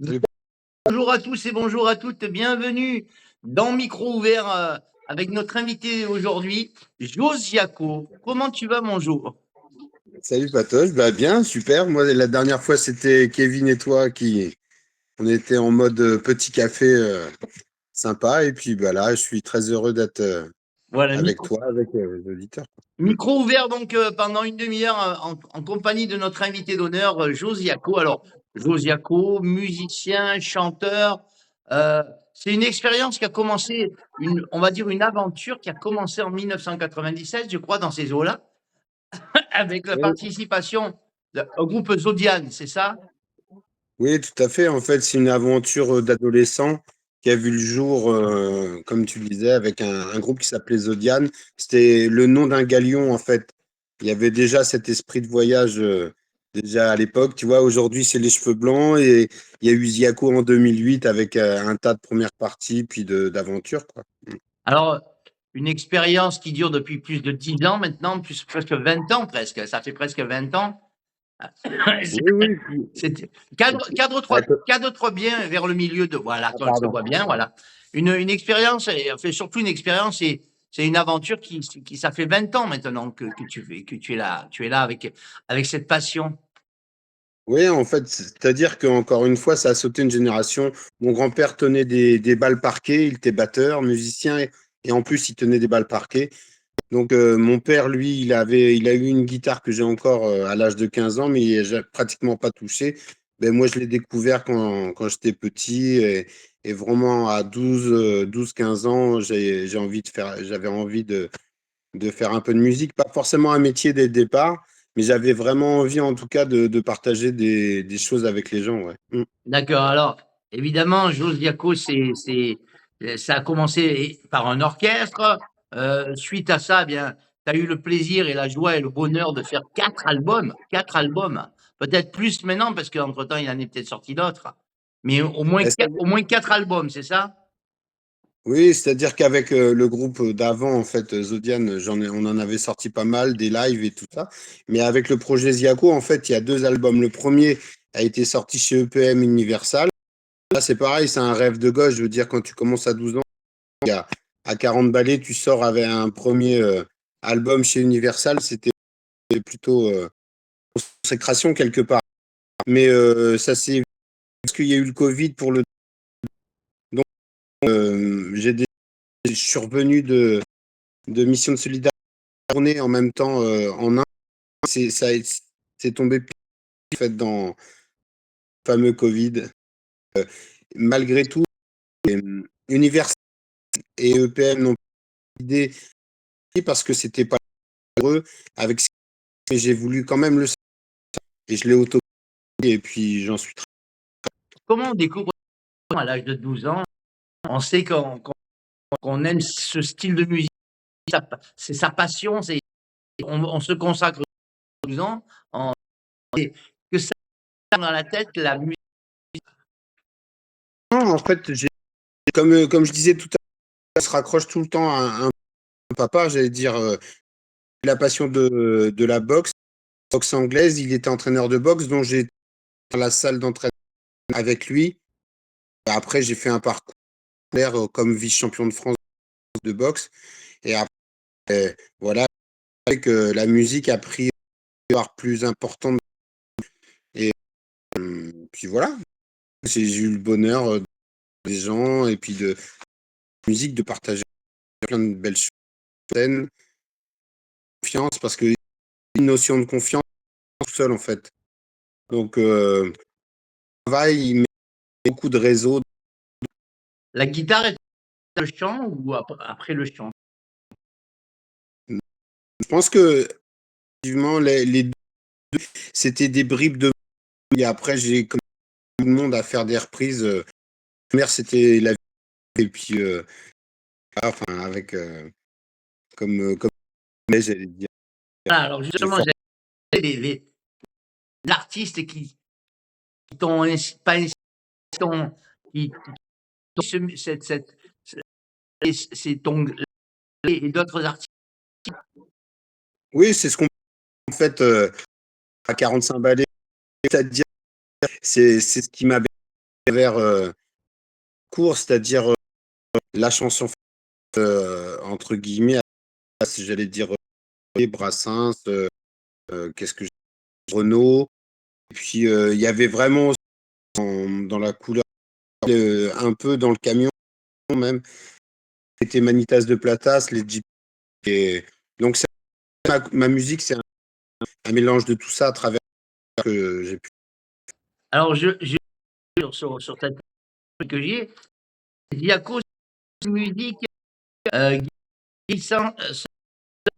Salut. Bonjour à tous et bonjour à toutes, bienvenue dans Micro ouvert avec notre invité aujourd'hui, Josiaco. Comment tu vas, mon Jo? Salut Patoche, bah bien, super. Moi, la dernière fois, c'était Kevin et toi on était en mode petit café sympa. Et puis bah là, je suis très heureux d'être Voilà, avec toi, avec les auditeurs. Mm. micro ouvert donc pendant une demi-heure en compagnie de notre invité d'honneur, Josiaco. Alors, Josiaco, musicien, chanteur, c'est une expérience qui a commencé, on va dire une aventure qui a commencé en 1997, je crois, dans ces eaux-là, avec la Oui, participation au groupe Zodiane, c'est ça? oui, tout à fait. En fait, c'est une aventure d'adolescent qui a vu le jour, comme tu le disais, avec un groupe qui s'appelait Zodiane. C'était le nom d'un galion, en fait. Il y avait déjà cet esprit de voyage déjà à l'époque. Tu vois, aujourd'hui, c'est les cheveux blancs et il y a eu Ziaco en 2008 avec un tas de premières parties puis d'aventures, quoi. Alors, une expérience qui dure depuis plus de 10 ans maintenant, plus presque 20 ans presque, ça fait presque 20 ans. Oui, oui. C'est Et puis, attends. cadre-toi bien vers le milieu de voilà, Ah, qu'on te pardon. voit bien, voilà. Une expérience, et fait surtout une expérience, et c'est une aventure qui ça fait 20 ans maintenant que tu fais, que tu es là avec cette passion. Oui, en fait, c'est-à-dire qu'encore une fois, ça a sauté une génération. Mon grand-père tenait des balles parquées, il était batteur, musicien, et en plus, il tenait des balles parquées. Donc, mon père, lui, il a eu une guitare que j'ai encore à l'âge de 15 ans, mais j'ai pratiquement pas touché. Ben, moi, je l'ai découvert quand j'étais petit, et vraiment à 15 ans, j'avais envie de faire un peu de musique, pas forcément un métier dès le départ, mais j'avais vraiment envie, en tout cas, de partager des choses avec les gens, ouais. Mm. D'accord. Alors, évidemment, Jos Diaco, ça a commencé par un orchestre. Suite à ça, eh bien, tu as eu le plaisir et la joie et le bonheur de faire 4 albums. 4 albums. Peut-être plus maintenant, parce qu'entre-temps, il en est peut-être sorti d'autres. Mais Et au moins 4 albums, c'est ça? Oui, c'est-à-dire qu'avec le groupe d'avant, en fait, Zodiane, on en avait sorti pas mal, des lives et tout ça. Mais avec le projet Ziaco, en fait, il y a deux albums. Le premier a été sorti chez EPM Universal. Là, c'est pareil, c'est un rêve de gosse. Je veux dire, quand tu commences à 12 ans, à 40 ballets, tu sors avec un premier album chez Universal. C'était plutôt consécration quelque part. Mais ça c'est parce qu'il y a eu le Covid pour le. Donc, je suis revenu de mission de solidarité tourner en même temps en Inde. C'est tombé en fait dans le fameux Covid. Malgré tout, Univers et EPM n'ont pas décidé parce que c'était pas heureux avec ce mais j'ai voulu quand même le et je l'ai auto et puis j'en suis très Comment on découvre à l'âge de 12 ans? On sait qu'on aime ce style de musique. C'est sa passion. On se consacre 12 ans. En, que ça dans la tête, la musique. en fait, comme je disais tout à l'heure, ça se raccroche tout le temps à un papa, j'allais dire la passion de la boxe anglaise, il était entraîneur de boxe dont j'ai été dans la salle d'entraînement avec lui. Après, j'ai fait un parcours comme vice-champion de France de boxe. Et après, voilà, que la musique a pris une part plus importante. Et puis voilà, j'ai eu le bonheur des gens et puis de musique, de partager plein de belles scènes, confiance, parce que une notion de confiance tout seul en fait. Donc, travail, il met beaucoup de réseaux. La guitare est le chant ou après le chant? Je pense que, effectivement, les deux, c'était des bribes de. Et après, j'ai comme tout le monde à faire des reprises. Ma mère, c'était la vie. Et puis, enfin, avec, comme mais j'allais dire, Voilà, alors j'ai justement, fort. j'ai l'artiste qui t'ont pas c'est ton et d'autres artistes. Oui, c'est ce qu'on fait à 45 balais, c'est-à-dire, c'est ce qui m'a vers court, c'est-à-dire la chanson entre guillemets, j'allais dire Brassens, qu'est-ce que Renaud. Et puis il y avait vraiment dans la couleur, un peu dans le camion même, c'était Manitas de Platas, les Jeep. Et donc ma musique, c'est un mélange de tout ça à travers que j'ai pu. Alors, sur cette que j'ai, Diaco, c'est une musique glissant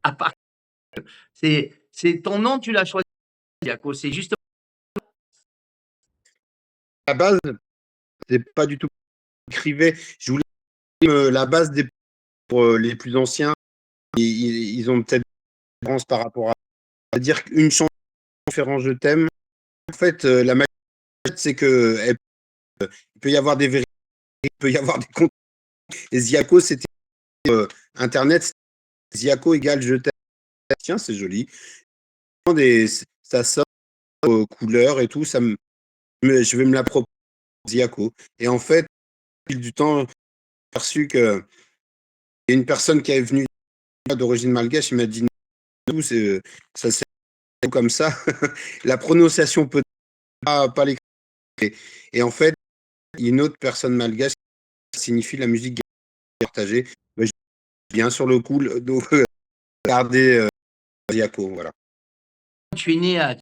à part. C'est ton nom, tu l'as choisi, Diaco. C'est juste. À la base, c'est pas du tout écrivait. Je voulais la base des pour les plus anciens. Ils ont peut-être une différence par rapport à dire qu'une chanson différente je t'aime. En fait, la magie, c'est que il peut y avoir des vérités, il peut y avoir des comptes. Et Ziaco, c'était Internet, Ziaco égale je t'aime. Tiens, c'est joli. Ça sort aux couleurs et tout. Je vais me l'approprier, Ziaco. Et en fait, au fil du temps, j'ai perçu qu'il y a une personne qui est venue d'origine malgache, il m'a dit non, ça c'est comme ça. La prononciation peut pas l'écrire. Et en fait, il y a une autre personne malgache qui signifie la musique partagée. Mais je suis bien sur le coup, donc regardez Ziaco, voilà. Tu es né à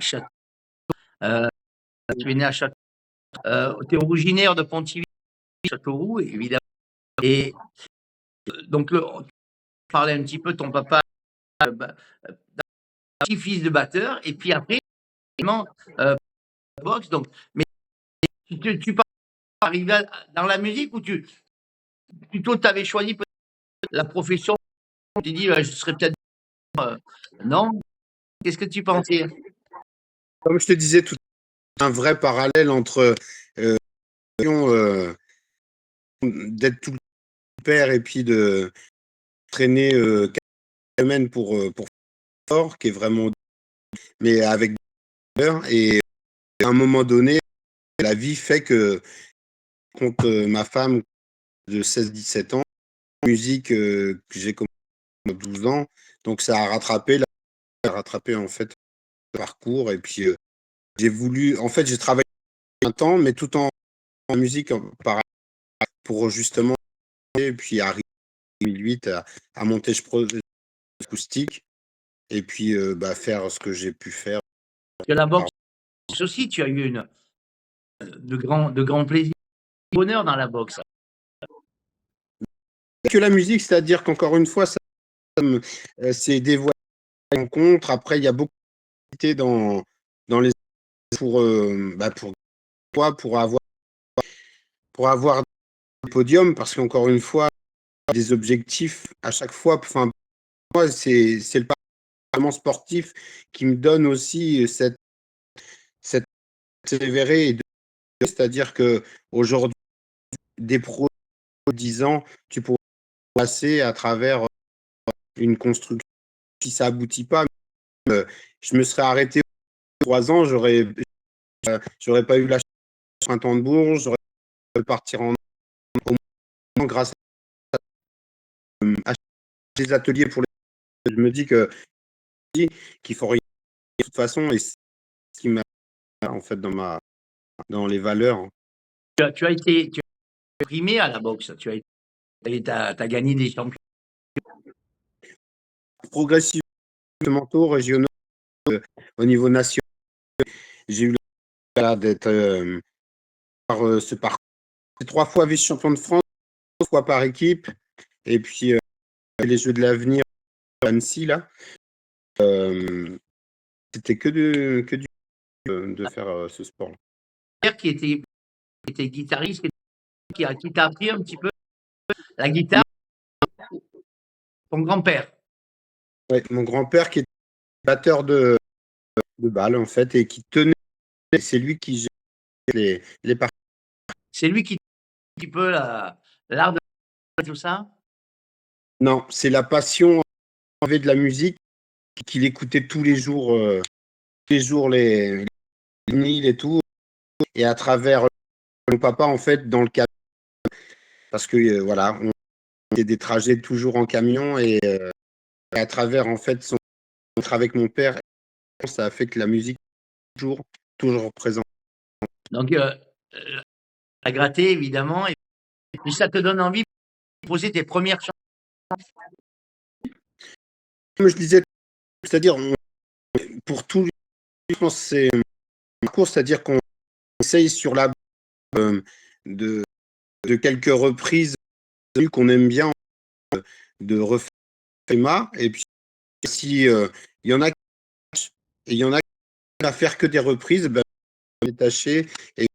Château. Tu es né à Château. Tu es originaire de Pontivy, Châteauroux, évidemment. Et donc, on parlait un petit peu, ton papa, bah, petit-fils de batteur, et puis après, également, boxe. Donc, mais tu arrivé dans la musique ou plutôt tu avais choisi la profession, tu t'es dit, je serais peut-être. Non? Qu'est-ce que tu pensais? Comme je te disais, tout un vrai parallèle entre d'être tout le père et puis de traîner 4 semaines pour fort, qui est vraiment, mais avec l'heure. Et à un moment donné, la vie fait que contre ma femme de 16-17 ans, musique que j'ai commencé à 12 ans, donc ça a rattrapé en fait le parcours. Et puis j'ai voulu, en fait, j'ai travaillé un temps, mais tout en musique par pour justement, et puis arriver en 2008 à monter ce projet acoustique et puis bah, faire ce que j'ai pu faire. Que la boxe aussi, tu as eu de grands plaisirs, bonheur dans la boxe. Que la musique, c'est-à-dire qu'encore une fois, c'est des voix de rencontre. Après, il y a beaucoup d'activités dans les bah, pour quoi, pour avoir des podiums, parce qu'encore une fois, des objectifs à chaque fois. Enfin, moi, c'est le parlement sportif qui me donne aussi cette sévérité, c'est-à-dire que aujourd'hui, des pros de 10 ans, tu pourrais passer à travers une construction. Si ça aboutit pas, je me serais arrêté 3 ans, j'aurais pas eu la chance de printemps de Bourges, j'aurais pu partir en au moins grâce à des ateliers pour les. Je me dis qu'il faut rien de toute façon, et c'est ce qui m'a en fait dans les valeurs. Tu as primé à la boxe. T'as gagné des champions. Progressivement, mentaux régionaux au niveau national, j'ai eu le cas d'être par ce parcours. 3 fois vice-champion de France, 2 fois par équipe, et puis les Jeux de l'avenir à Annecy là. C'était que du de faire ce sport-là. Père qui était guitariste, qui t'a appris un petit peu la guitare, ton grand-père. Ouais, mon grand-père qui était batteur de balle en fait et qui tenait, c'est lui qui gérait les parties. C'est lui qui un petit peu l'art de tout ça. Non, c'est la passion enlevée de la musique qu'il écoutait tous les jours les vinyles et tout. et à travers mon papa, en fait, dans le camion, parce que voilà, on fait des trajets toujours en camion et à travers, en fait, son être avec mon père, ça a fait que la musique est toujours présente. Donc, à gratter évidemment et puis ça te donne envie de poser tes premières chansons? Comme je disais, c'est-à-dire, pour tout, je pense que c'est un cours, c'est-à-dire qu'on essaye sur la euh, de, de quelques reprises qu'on aime bien de refaire Emma, et puis si il y en a et il y en a qui à faire que des reprises, ben, détaché et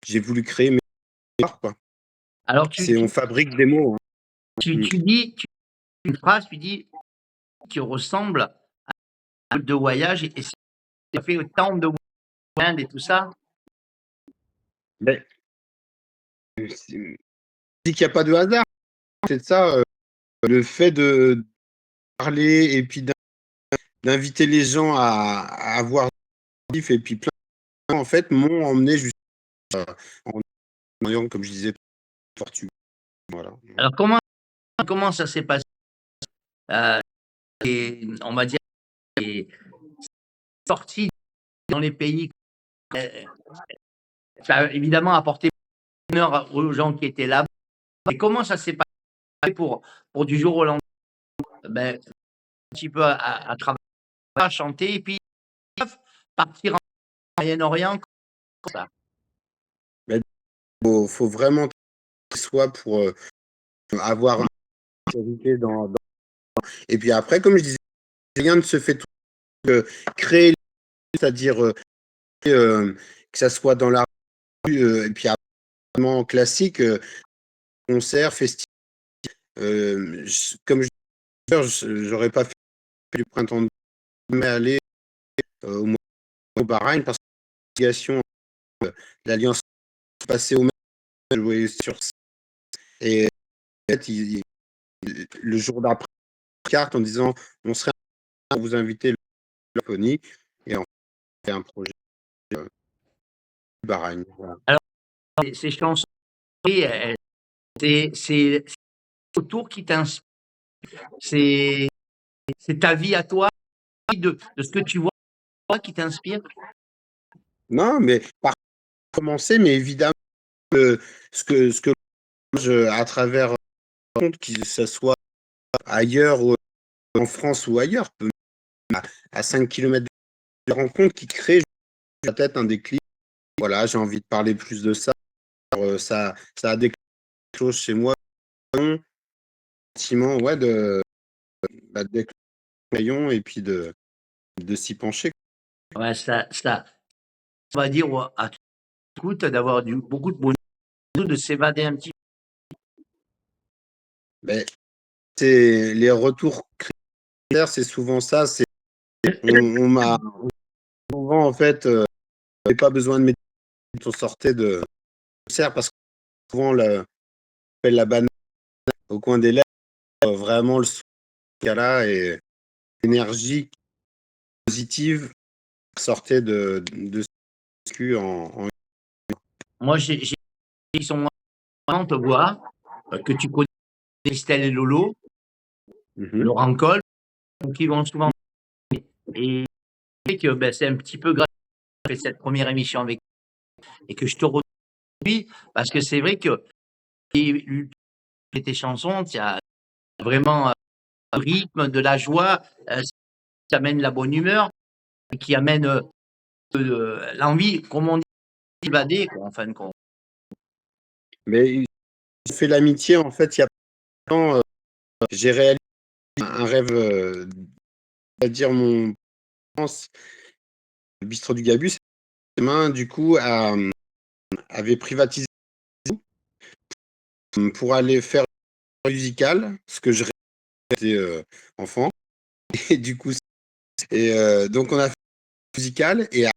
j'ai voulu créer mes histoires, quoi. Alors C'est on fabrique des mots, hein. Mmh. tu dis une phrase, tu dis: «Qui ressemble à un de voyage» et ça fait autant de voyages et tout ça? Mais c'est je dis qu'il y a pas de hasard, c'est ça, le fait de parler et puis d'inviter les gens à avoir et puis plein en fait m'ont emmené jusqu'en Orient, comme je disais, Portugal, voilà. Alors comment ça s'est passé? Heu et on va dire les sorties dans les pays, heu, ça a évidemment apporté bonheur aux gens qui étaient là-bas. Et comment ça s'est passé pour du jour au lendemain, ben, un petit peu à travailler, à chanter et puis paf, partir en Moyen-Orient comme ça? Mais faut vraiment soi pour, avoir une sécurité dans et puis après, comme je disais, rien ne se fait tout créer, c'est-à-dire, que ça soit dans la rue, et puis vraiment classique, concert, festi j comme je j'aurais pas fait le printemps de mai aller, au Bahreïn parce que l'obligation, l'alliance passée au même jouer sur et en fait, le jour d'après, carte en disant: «On serait à vous inviter le Laponie» et on fait un projet, heu, Bahreïn, voilà. Alors ces chansons, elles c'est autour qui t'inspire, c'est c'est ta vie à toi, de ce que tu vois qui t'inspire? Non, mais par commencer, mais évidemment, ce que je à travers, compte que ça soit ailleurs ou en France ou ailleurs, à 5 kilomètres de rencontres qui créent peut-être un déclic. Voilà, j'ai envie de parler plus de ça. Ça a déclenché quelque chose chez moi, un sentiment, ouais, d'être crayon et puis de s'y pencher. Ouais, ça on va dire, ouais, à tout écoute d'avoir du beaucoup de bonheur, de s'évader un petit Mais c'est les retours critères, c'est souvent ça, c'est on m'a souvent en fait, j'avais pas besoin de médecine, on sortait de concert parce que souvent appelle la banane au coin des lèvres, vraiment le son là et l'énergie positive sortait de ce cul en moi ils sont vraiment te voir, que tu connais Estelle et Lolo, mmh mh. Laurent Cole, donc ils vont souvent et que, ben, c'est un petit peu grâce à cette première émission avec et que je te remercie parce que c'est vrai que et tes chansons, il y a vraiment, un rythme, de la joie, qui amène la bonne humeur et qui amène, l'envie, comme on dit, d'évader quoi, en fin de compte. Mais j'ai fait l'amitié en fait il y a pas longtemps, j'ai réalisé un rêve, c'est-à-dire mon pense le bistrot du Gabus, demain du coup avait privatisé pour aller faire un musical, ce que je rêvais, enfant et du coup donc on a fait un musical et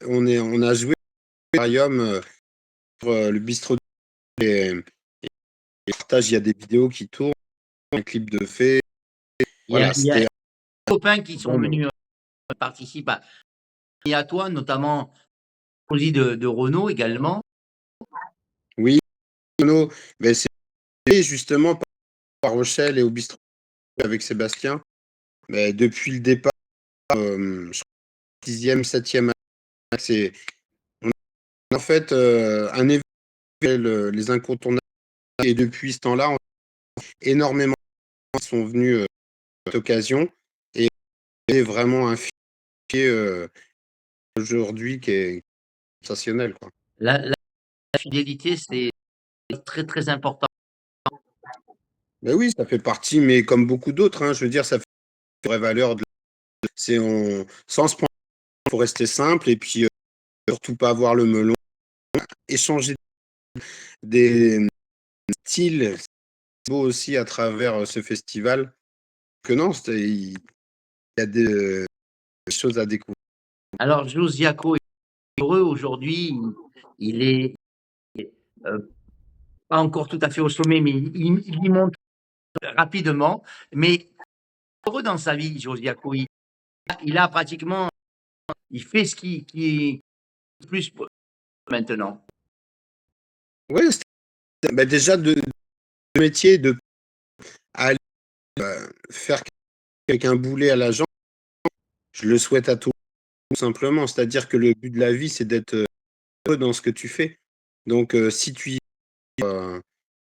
on a joué au Aquarium, pour, le bistrot et partage, il y a des vidéos qui tournent, un clip de fait. Voilà, Il y a des c'était copains qui un sont bon moment. venus, participer et à toi, notamment aussi de Renaud également. Oui, Renaud, beh, c'est justement par Rochelle et au bistrot avec Sébastien, mais depuis le départ, je crois 6e, 7e année, c'est on a en fait, un événement, les incontournables et depuis ce temps-là, énormément de gens sont venus, à cette occasion et c'est vraiment un fichier, aujourd'hui qui est sensationnel, quoi. La fidélité, c'est très, très important. Beh, oui, ça fait partie, mais comme beaucoup d'autres, hein, je veux dire, ça fait une vraie valeur de c'est on sans se prendre, faut rester simple et puis, surtout pas avoir le melon, échanger des styles, c'est beau aussi à travers, ce festival que non, il y a des choses à découvrir. Alors Josiaco est heureux aujourd'hui, il est, heu, pas encore tout à fait au sommet, mais il y monte rapidement, mais heureux dans sa vie, Josiaco. Il a pratiquement il fait ce qui est plus p maintenant. Ouais, bah, déjà de métier, de aller, faire quelqu'un bouler à la jambe, je le souhaite à tout simplement. C'est-à-dire que le but de la vie, c'est d'être, heureux dans ce que tu fais. Donc, si tu y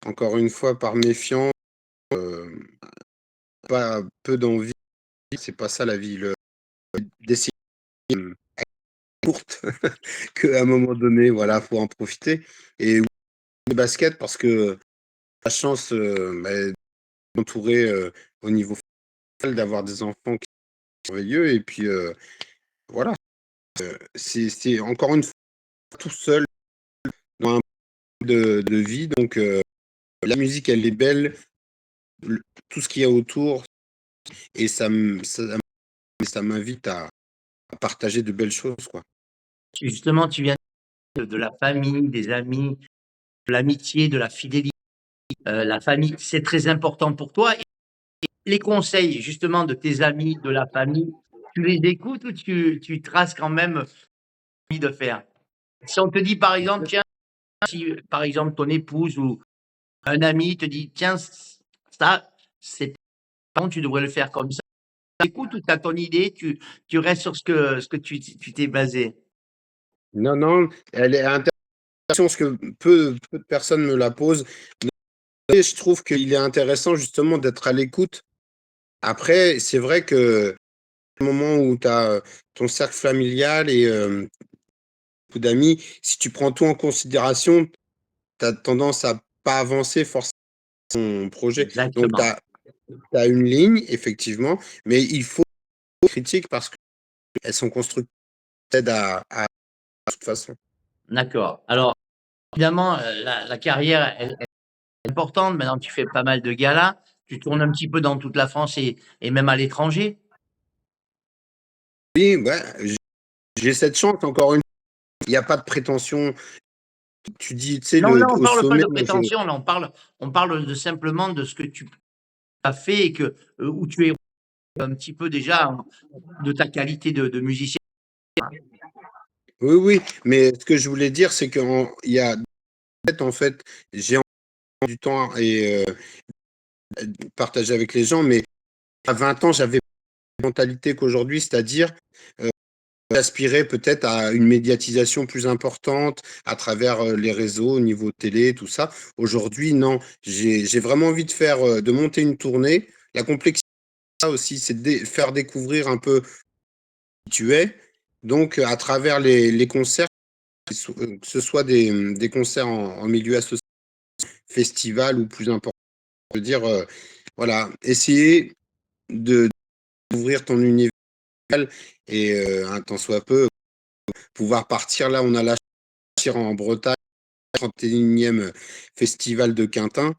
encore une fois par méfiance, heu, pas peu d'envie, c'est pas ça la vie. D'essayer, courte qu'à un moment donné, voilà, faut en profiter et oui, le basket parce que la chance, bah, d'entourer, au niveau familial, d'avoir des enfants qui sont merveilleux et puis, voilà, c'est encore une fois tout seul dans un de vie donc, la musique elle est belle, le tout ce qu'il y a autour et ça m'invite à partager de belles choses, quoi. Justement, tu viens de la famille, des amis, de l'amitié, de la fidélité, la famille, c'est très important pour toi et les conseils justement de tes amis, de la famille, tu les écoutes ou tu traces quand même envie de faire? Si on te dit par exemple, tiens, si par exemple ton épouse ou un ami te dit: «Tiens, ça, c'est par contre tu devrais le faire comme ça», tu écoutes ou tu as ton idée, tu restes sur ce que tu t'es basé? Non, non, elle est intéressante parce que peu de personnes me la posent. Et je trouve qu'il est intéressant justement d'être à l'écoute. Après, c'est vrai que au moment où tu as, ton cercle familial et beaucoup d'amis, si tu prends tout en considération, tu as tendance à pas avancer forcément ton projet. Donc tu Exactement. as une ligne effectivement, mais il faut critique parce qu'elles sont constructives, t'aident à de toute façon. D'accord. Alors évidemment, la carrière, elle est importante. Maintenant, tu fais pas mal de galas. Tu tournes un petit peu dans toute la France et même à l'étranger? Oui, ouais, j'ai cette chance encore une il y a pas de prétention. Tu dis, tu sais, Non, le là, on au parle pas sommet, de moi je prétention, là, on parle de simplement de ce que tu as fait et que, où tu es un petit peu déjà de ta qualité de musicien. oui, oui, mais ce que je voulais dire, c'est qu'il y a peut-être en fait, j'ai du temps et partager avec les gens, mais à 20 ans, j'avais la mentalité qu'aujourd'hui, c'est-à-dire, heu, j'aspirais peut-être à une médiatisation plus importante à travers, les réseaux, au niveau télé, tout ça. Aujourd'hui, non, j'ai vraiment envie de faire, de monter une tournée. La complexité aussi, c'est de faire découvrir un peu qui tu es. Donc, à travers les concerts, que ce soit des concerts en milieu associatif, festival ou plus important, je veux dire, voilà, essayer de d'ouvrir ton univers et un tant soit peu, pouvoir partir là, on a la chance de partir en Bretagne, 31e festival de Quintin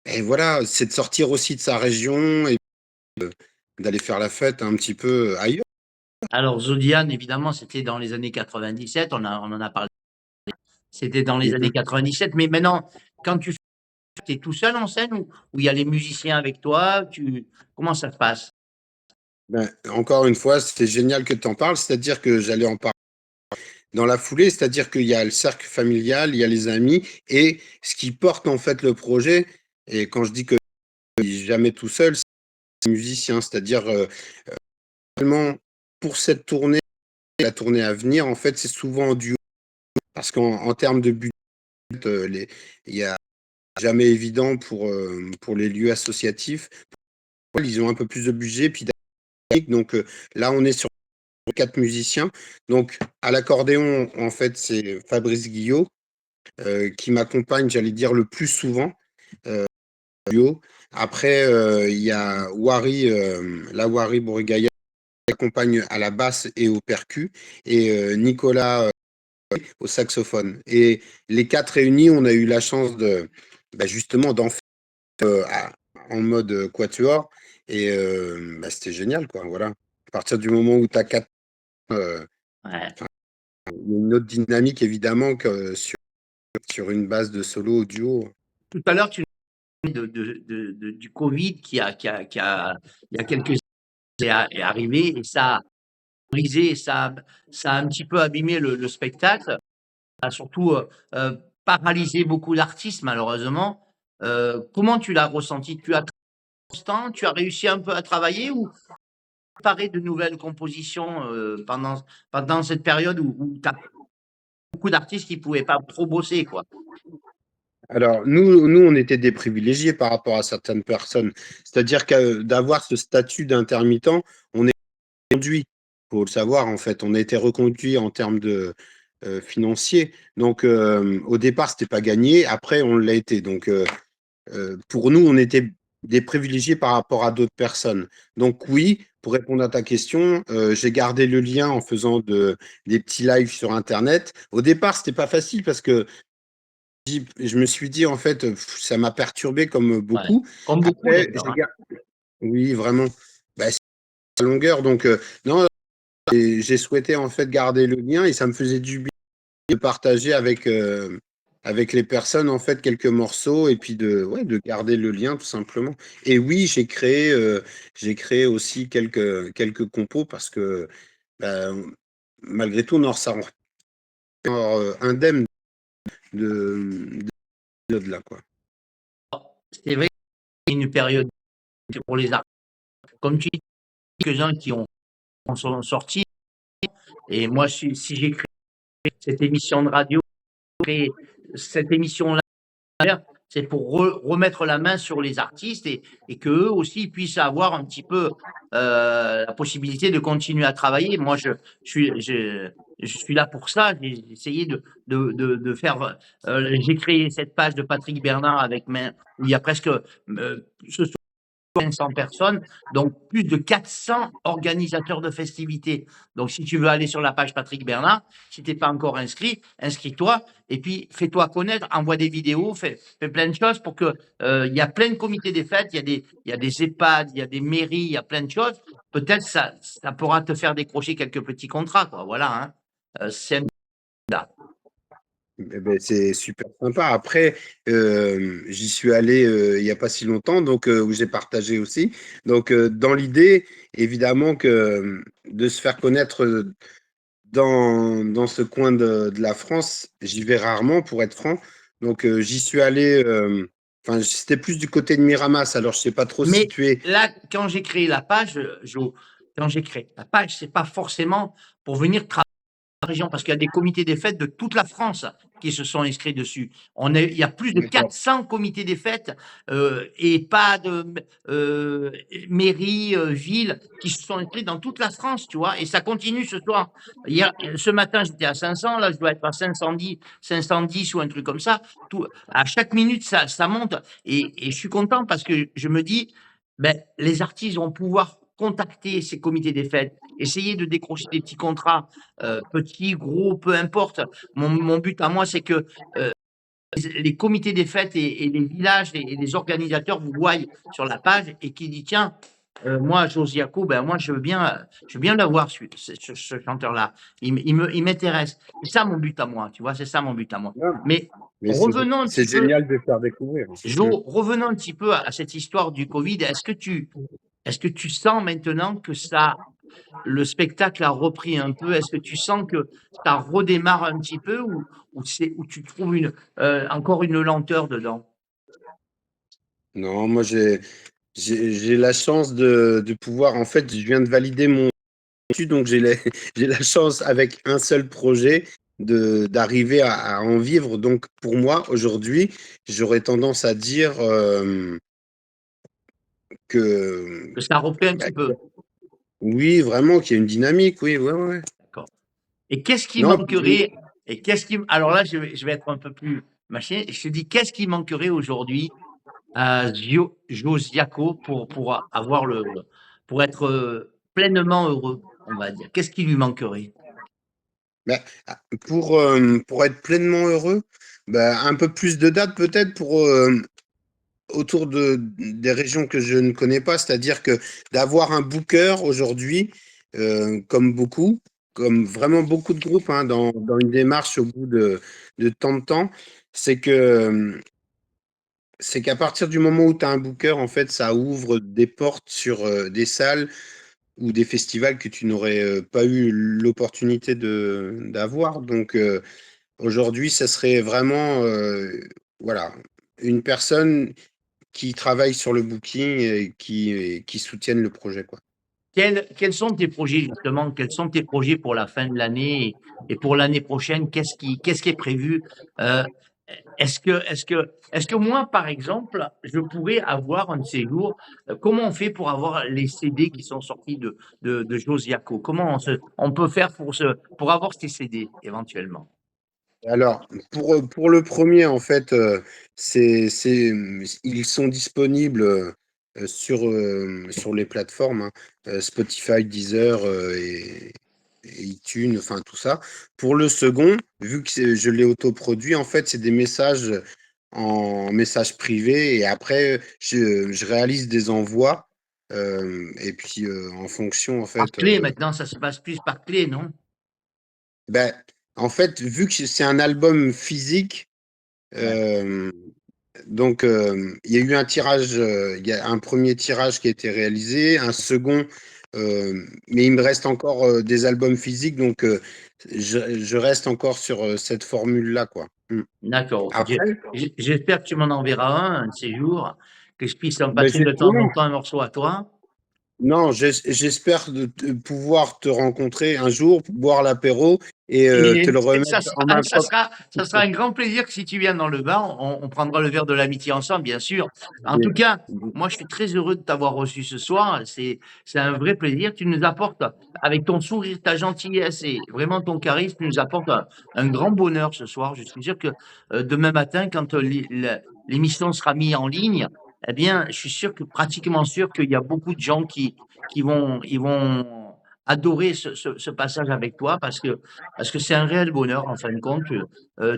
et voilà, c'est de sortir aussi de sa région et d'aller faire la fête un petit peu ailleurs. Alors Zodiane, évidemment, c'était dans les années 97, on en a parlé, c'était dans les Mmh années mh. 97, mais maintenant, quand tu es tout seul en scène ou il y a les musiciens avec toi? Comment ça se passe? Ben, encore une fois, c'est génial que tu en parles, c'est-à-dire que j'allais en parler. dans la foulée, c'est-à-dire qu'il y a le cercle familial, il y a les amis, et ce qui porte en fait le projet, et quand je dis que jamais tout seul, c'est les musiciens, c'est-à-dire vraiment pour cette tournée, la tournée à venir, en fait, c'est souvent en duo, parce qu'en termes de budget, il y a jamais évident pour les lieux associatifs. Ils ont un peu plus de budget, puis donc là, on est sur 4 musiciens. Donc à l'accordéon, en fait, c'est Fabrice Guillot qui m'accompagne, j'allais dire, le plus souvent. Duo. Après, il y a Lawari Bourigaya qui accompagne à la basse et au percu, et Nicolas au saxophone. Et les 4 réunis, on a eu la chance justement d'en faire en mode quatuor. Et c'était génial, quoi. Voilà. À partir du moment où tu as 4, Ouais. il y a une autre dynamique, évidemment, que sur une base de solo ou duo. Tout à l'heure, tu nous parlais du Covid il y a quelques années est arrivé et ça a brisé, ça a un petit peu abîmé le spectacle, ça a surtout paralysé beaucoup d'artistes, malheureusement. Comment tu l'as ressenti? Tu as constant, tu as réussi un peu à travailler ou préparer de nouvelles compositions pendant cette période où tu as beaucoup d'artistes qui ne pouvaient pas trop bosser, quoi? Alors, nous, on était des privilégiés par rapport à certaines personnes. C'est-à-dire que d'avoir ce statut d'intermittent, on est reconduit. Il faut le savoir, en fait. On a été reconduit en termes de financiers. Donc, au départ, c'était pas gagné. Après, on l'a été. Donc, pour nous, on était des privilégiés par rapport à d'autres personnes. Donc, oui, pour répondre à ta question, j'ai gardé le lien en faisant des petits lives sur Internet. Au départ, c'était pas facile parce que je me suis dit, en fait, ça m'a perturbé comme Ouais. beaucoup. Comme beaucoup Après, d'ailleurs, hein. oui, vraiment, c'est la longueur. Donc, non, j'ai souhaité en fait garder le lien et ça me faisait du bien de partager avec les personnes en fait quelques morceaux et puis ouais, de garder le lien tout simplement. Et oui, j'ai créé aussi quelques compos parce que bah, malgré tout, on en ressort indemne de là, quoi. C'est vrai que c'est une période pour les artistes. Comme tu dis, quelques-uns qui sont sortis. Et moi, si j'ai créé cette émission de radio, créé cette émission-là, c'est pour remettre la main sur les artistes et qu'eux aussi puissent avoir un petit peu la possibilité de continuer à travailler. Moi, je suis là pour ça. J'ai essayé de faire. J'ai créé cette page de Patrick Bernard où il y a presque ce 500 personnes, donc plus de 400 organisateurs de festivités. Donc, si tu veux aller sur la page Patrick Bernard, si tu n'es pas encore inscrit, inscris-toi et puis fais-toi connaître, envoie des vidéos, fais plein de choses pour que il y a plein de comités des fêtes, il y a des EHPAD, il y a des mairies, il y a plein de choses. Peut-être ça pourra te faire décrocher quelques petits contrats, quoi. Voilà, hein. C'est un Eh ben, c'est super sympa. Après, j'y suis allé il n'y a pas si longtemps, donc où j'ai partagé aussi. Donc, dans l'idée, évidemment que de se faire connaître dans ce coin de la France, j'y vais rarement, pour être franc. Donc, j'y suis allé. Enfin, c'était plus du côté de Miramas, alors je sais pas trop Mais situé. là, quand j'ai créé la page, quand j'ai créé la page, c'est pas forcément pour venir travailler région, parce qu'il y a des comités des fêtes de toute la France qui se sont inscrits dessus. Il y a plus de D'accord. 400 comités des fêtes et pas de mairies, villes qui se sont inscrits dans toute la France, tu vois, et ça continue ce soir. Ce matin, j'étais à 500, là, je dois être à 510 ou un truc comme ça. À chaque minute, ça monte et je suis content parce que je me dis, ben, les artistes vont pouvoir contacter ces comités des fêtes, essayer de décrocher des petits contrats petits, gros, peu importe. Mon but à moi, c'est que les comités des fêtes et les villages et les organisateurs vous voient sur la page et qui dit tiens, moi, Josiaco, ben moi, je veux bien l'avoir, ce chanteur-là. Il m'intéresse. C'est ça mon but à moi, tu vois, c'est ça mon but à moi. Ah, Mais mais revenons un c'est petit peu, génial de faire découvrir. Jo, revenons un petit peu à cette histoire du Covid. Est-ce que tu sens maintenant que ça le spectacle a repris un peu? Est-ce que tu sens que ça redémarre un petit peu ou tu trouves encore une lenteur dedans? Non, moi j'ai la chance de pouvoir en fait, je viens de valider mon étude, donc j'ai la j'ai la chance avec un seul projet d'arriver à en vivre. Donc pour moi, aujourd'hui, j'aurais tendance à dire, que, Que ça a repris un bah, petit peu? oui, vraiment qu'il y a une dynamique, oui, ouais, ouais, ouais. D'accord. Et qu'est-ce qui Non, puis manquerait et qu'est-ce qui alors là, je vais être un peu plus machin, je te dis: «Qu'est-ce qui manquerait aujourd'hui à Josiako pour avoir pour être, pleinement heureux?» On va dire. Qu'est-ce qui lui manquerait? bah, pour être pleinement heureux, bah, un peu plus de dates peut-être autour des régions que je ne connais pas, c'est-à-dire que d'avoir un booker aujourd'hui, comme beaucoup, comme vraiment beaucoup de groupes, hein, dans une démarche au bout de tant de temps, c'est que c'est qu'à partir du moment où tu as un booker, en fait, ça ouvre des portes sur des salles ou des festivals que tu n'aurais pas eu l'opportunité d'avoir. Donc aujourd'hui, ça serait vraiment voilà, une personne qui travaillent sur le booking et qui soutiennent le projet, quoi. Quels sont tes projets justement? Quels sont tes projets pour la fin de l'année et pour l'année prochaine? Qu'est-ce qui est prévu? Heu, est-ce que moi, par exemple, je pourrais avoir un de ces jours, comment on fait pour avoir les CD qui sont sortis de Josiaco? Comment on peut faire pour avoir ces CD éventuellement? Alors, pour le premier, en fait, ils sont disponibles sur les plateformes, hein, Spotify, Deezer et iTunes, enfin tout ça. Pour le second, vu que je l'ai autoproduit, en fait, c'est des messages en message privé et après, je réalise des envois et puis en fonction, en Par fait. clé maintenant, ça se passe plus par clé, non? Ben, en fait, vu que c'est un album physique, Ouais. euh, donc il y a eu un tirage, il y a un premier tirage qui a été réalisé, un second, mais il me reste encore des albums physiques, donc je reste encore sur cette formule-là, quoi. Mm. D'accord, OK. Après, J'espère que tu m'en enverras un de ces jours, que je puisse en ben, passer de temps en temps un morceau à toi. non, j'espère pouvoir te rencontrer un jour, boire l'apéro et te Et le remettre ça en sera main ça propre. sera ça sera un grand plaisir que si tu viens dans le bar, on prendra le verre de l'amitié ensemble, bien sûr. En tout cas, moi, je suis très heureux de t'avoir reçu ce soir. C'est un vrai plaisir. Tu nous apportes, avec ton sourire, ta gentillesse et vraiment ton charisme, tu nous apportes un grand bonheur ce soir. Je suis sûr que demain matin, quand l'émission sera mise en ligne, eh bien, je suis sûr que pratiquement sûr qu'il y a beaucoup de gens qui vont adorer ce passage avec toi parce que c'est un réel bonheur en fin de compte.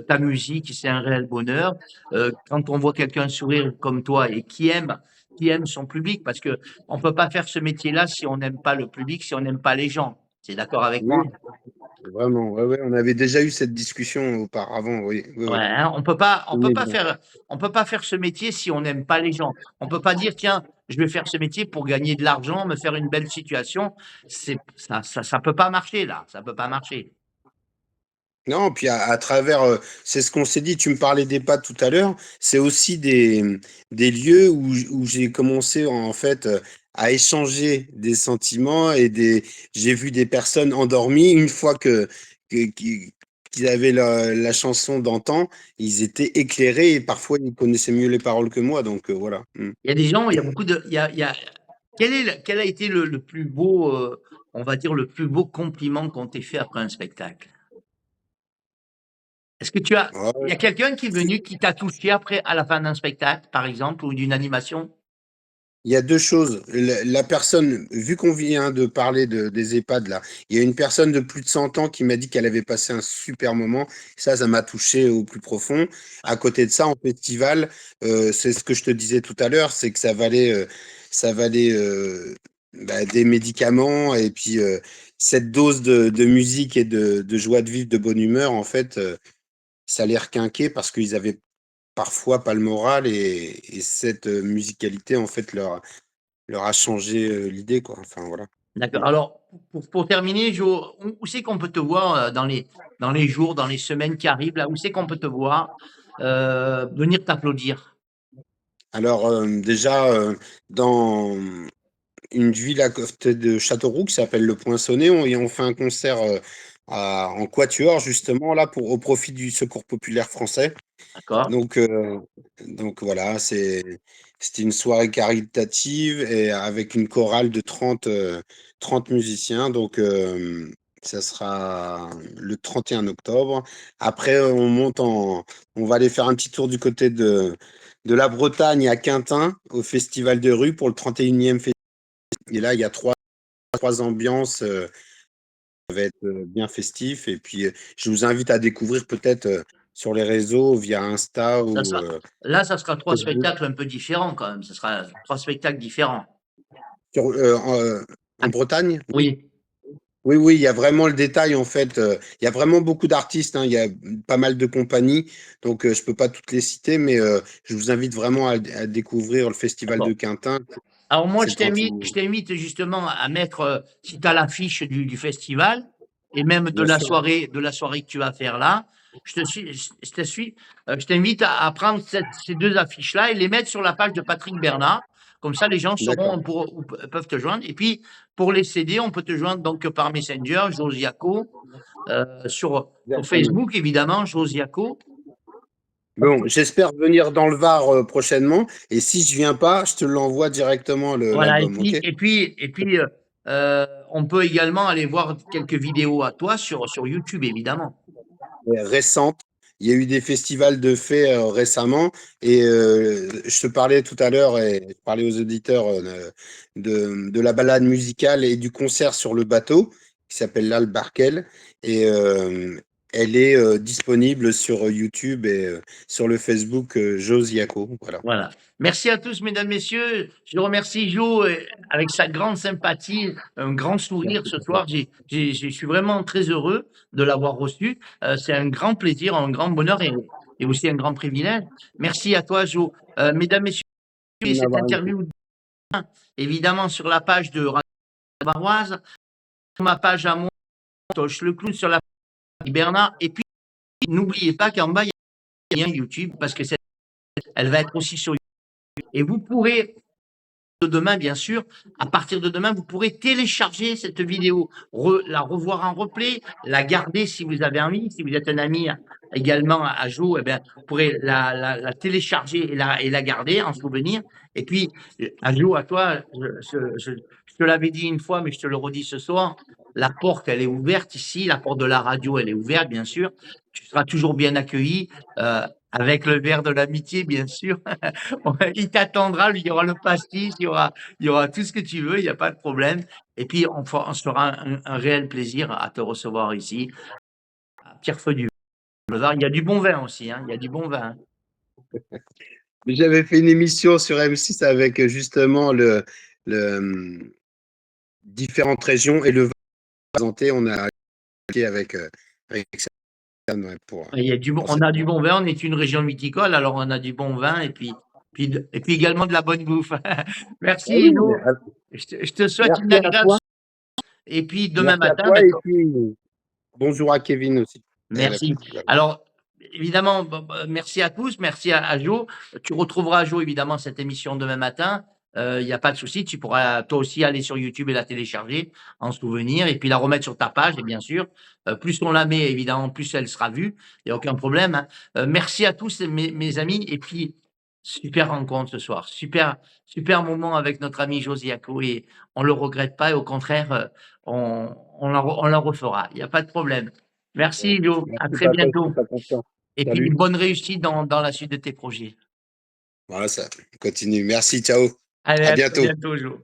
Ta musique, c'est un réel bonheur. Quand on voit quelqu'un sourire comme toi et qui aime son public, parce que on peut pas faire ce métier-là si on n'aime pas le public, si on n'aime pas les gens. C'est d'accord avec Oui, moi? vraiment. Ouais, ouais, on avait déjà eu cette discussion auparavant. Oui, oui, Ouais, oui. hein, Mais bon. on peut pas faire ce métier si on n'aime pas les gens. On peut pas dire, tiens, je vais faire ce métier pour gagner de l'argent, me faire une belle situation. Ça peut pas marcher là. Ça peut pas marcher. Non, puis à travers, c'est ce qu'on s'est dit, tu me parlais des pâtes tout à l'heure, c'est aussi des lieux où j'ai commencé en fait à échanger des sentiments j'ai vu des personnes endormies une fois qu'ils avaient la chanson d'antan, ils étaient éclairés et parfois ils connaissaient mieux les paroles que moi, donc voilà. Mm. Il y a des gens, il y a beaucoup de, il y a quel a été le plus beau, on va dire le plus beau compliment qu'on t'ait fait après un spectacle? Est-ce que il y Ouais. a quelqu'un qui est venu qui t'a touché après à la fin d'un spectacle, par exemple, ou d'une animation? Il y a 2 choses. La personne, vu qu'on vient de parler des EHPAD là, il y a une personne de plus de 100 ans qui m'a dit qu'elle avait passé un super moment. Ça m'a touché au plus profond. À côté de ça, en festival, c'est ce que je te disais tout à l'heure, c'est que ça valait bah, des médicaments et puis cette dose de musique et de joie de vivre, de bonne humeur, en fait, ça les requinquait parce qu'ils avaient parfois pas le moral et cette musicalité, en fait, leur a changé l'idée, quoi. Enfin, voilà. D'accord. Alors, pour terminer, Jo, où c'est qu'on peut te voir dans les jours, dans les semaines qui arrivent, là, où c'est qu'on peut te voir venir t'applaudir? Alors, déjà, dans une ville à côté de Châteauroux qui s'appelle Le Poinçonnet, on fait un concert en quatuor, justement, là, au profit du Secours populaire français. D'accord? Donc, euh, donc voilà, c'était une soirée caritative et avec une chorale de 30 musiciens. Donc, ça sera le 31 octobre. Après, on va aller faire un petit tour du côté de la Bretagne à Quintin, au Festival de rue pour le 31e festival. Et là, il y a trois ambiances. Ça va être bien festif. Et puis, je vous invite à découvrir peut-être sur les réseaux via Insta Ça ou sera, là, ça sera trois Facebook. spectacles un peu différents quand même. Ça sera trois spectacles différents. En Bretagne, oui. Oui. Oui, oui, il y a vraiment le détail en fait. Il y a vraiment beaucoup d'artistes, hein, il y a pas mal de compagnies, donc je peux pas toutes les citer, mais je vous invite vraiment à découvrir le Festival de D'accord. Quintin. Alors moi, C'est le 31. je t'invite justement à mettre, si tu as l'affiche du festival et même Bien sûr, de la soirée que tu vas faire là, je te suis, je t'invite à prendre ces deux affiches-là et les mettre sur la page de Patrick Bernard. Comme ça, les gens d'accord. sauront où peuvent te joindre. Et puis, pour les CD, on peut te joindre donc par Messenger, Josiaco, sur Exactement. Facebook, évidemment, Josiaco. Bon, j'espère venir dans le Var prochainement, et si je viens pas, je te l'envoie directement Voilà, l'album, ok? on peut également aller voir quelques vidéos à toi sur YouTube, évidemment. Récente. Il y a eu des festivals de faits récemment et je te parlais tout à l'heure et je parlais aux auditeurs de la balade musicale et du concert sur le bateau qui s'appelle l'Albarkel et elle est disponible sur YouTube et sur le Facebook Josiaco. Voilà. Voilà. Merci à tous, mesdames, messieurs. Je remercie Jo avec sa grande sympathie, un grand sourire Merci ce à toi. soir. Je suis vraiment très heureux de l'avoir reçu. C'est un grand plaisir, un grand bonheur et aussi un grand privilège. Merci à toi, Jo. Mesdames, messieurs, Merci de cette m'avoir invité. interview, évidemment, sur la page de Radio Baroise, sur ma page à moi, Toche le clown, sur la page de Bernard. Et puis, n'oubliez pas qu'en bas, il y a un lien YouTube parce que elle va être aussi sur YouTube. Et vous pourrez de demain, bien sûr, à partir de demain, vous pourrez télécharger cette vidéo, la revoir en replay, la garder si vous avez envie. Si vous êtes un ami également à Jo, eh bien, vous pourrez la télécharger et la garder en souvenir. Et puis, à Jo, à toi, je te l'avais dit une fois, mais je te le redis ce soir, la porte, elle est ouverte ici, la porte de la radio, elle est ouverte, bien sûr. Tu seras toujours bien accueilli, avec le verre de l'amitié, bien sûr. Ouais, il t'attendra, lui, il y aura le pastis, il y aura tout ce que tu veux, il n'y a pas de problème. Et puis, on se fera un réel plaisir à te recevoir ici, à Pierrefeu du Boulevard. Il y a du bon vin aussi, hein, il y a du bon vin, hein. J'avais fait une émission sur M6 avec justement le différentes régions et le vin présenté. On a avec ça ouais, Il y a pour on cette a du bon vin, on est une région viticole, alors on a du bon vin et puis également de la bonne bouffe. Ah Merci, oui, Hugo. Je te souhaite une merci à agréable toi. soirée. Et puis demain Merci à matin, toi ben, et puis bonjour à Kevin aussi. Et à la merci. toute également. Alors, évidemment, merci à tous, merci à Jo. Tu retrouveras Jo, évidemment, cette émission demain matin. Il n'y a pas de souci, tu pourras toi aussi aller sur YouTube et la télécharger en souvenir et puis la remettre sur ta page. Et bien sûr, plus on la met, évidemment, plus elle sera vue. Il n'y a aucun problème, hein. Merci à tous, mes amis. Et puis, super rencontre ce soir. Super moment avec notre ami Josiaco et on le regrette pas. Et au contraire, on la refera. Il n'y a pas de problème. Merci, Lio. À Merci très Patrick bientôt. pour ta confiance. Et puis, Salut. bonne réussite dans la suite de tes projets. Voilà, ça continue. Merci, ciao. Allez, À à très bientôt. bientôt, Jo.